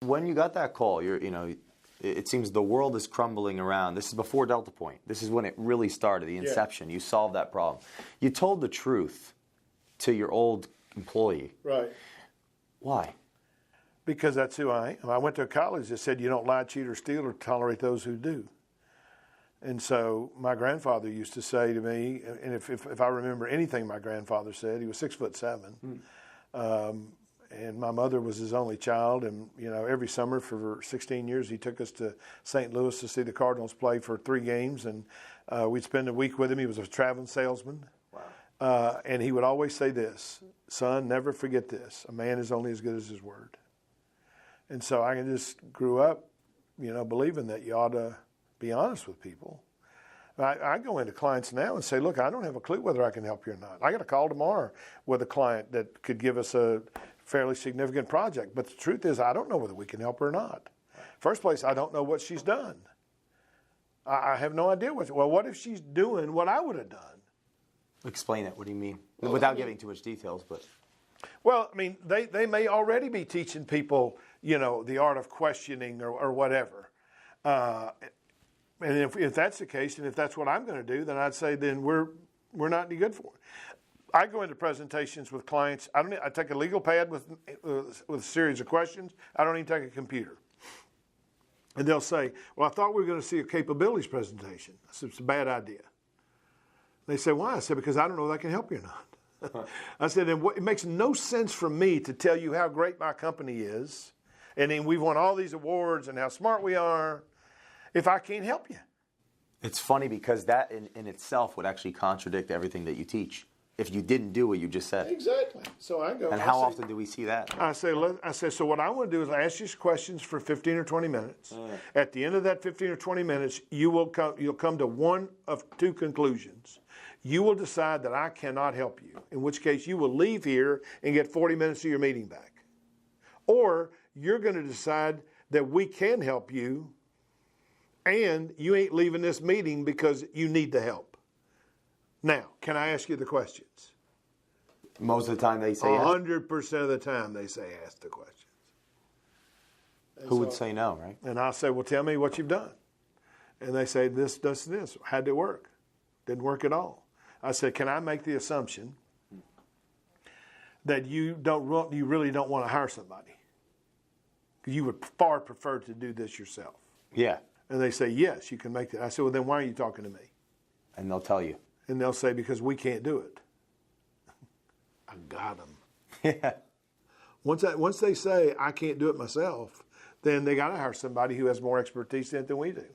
When you got that call, it seems the world is crumbling around. This is before Delta Point. This is when it really started, the inception. Yeah. You solved that problem. You told the truth to your old employee. Right. Why? Because that's who I am. I went to a college that said you don't lie, cheat, or steal, or tolerate those who do. And so my grandfather used to say to me, and if I remember anything my grandfather said, he was 6'7". And my mother was his only child, and every summer for 16 years he took us to St. Louis to see the Cardinals play for 3 games, and we'd spend a week with him. He was a traveling salesman. Wow. And he would always say this, son, never forget this, a man is only as good as his word. And so I just grew up, believing that you ought to be honest with people. I go into clients now and say, look, I don't have a clue whether I can help you or not. I got a call tomorrow with a client that could give us a fairly significant project. But the truth is, I don't know whether we can help her or not. First place, I don't know what she's done. I have no idea what if she's doing what I would have done? Explain it. What do you mean? Without giving too much details, but. Well, I mean, they may already be teaching people, the art of questioning or whatever. And if that's the case, and if that's what I'm going to do, then I'd say then we're not any good for it. I go into presentations with clients. I take a legal pad with a series of questions. I don't even take a computer. And they'll say, well, I thought we were going to see a capabilities presentation. I said, it's a bad idea. They say, why? I said, because I don't know if I can help you or not. I said, it makes no sense for me to tell you how great my company is, and then we've won all these awards and how smart we are, if I can't help you. It's funny because that in itself would actually contradict everything that you teach if you didn't do what you just said. Exactly. So I go. And how often do we see that? I say, so what I want to do is ask you questions for 15 or 20 minutes. At the end of that 15 or 20 minutes, you'll come to one of 2 conclusions. You will decide that I cannot help you, in which case you will leave here and get 40 minutes of your meeting back. Or you're going to decide that we can help you, and you ain't leaving this meeting because you need the help. Now, can I ask you the questions? Most of the time they say yes. 100% of the time they say ask the questions. Who would say no, right? And I'll say, well, tell me what you've done. And they say, this. How'd it work? Didn't work at all. I said, can I make the assumption that you really don't want to hire somebody? Because you would far prefer to do this yourself. Yeah. And they say, yes, you can make that. I said, well, then why are you talking to me? And they'll tell you. And they'll say, because we can't do it. I got them. Yeah. Once they say, I can't do it myself, then they got to hire somebody who has more expertise in it than we do.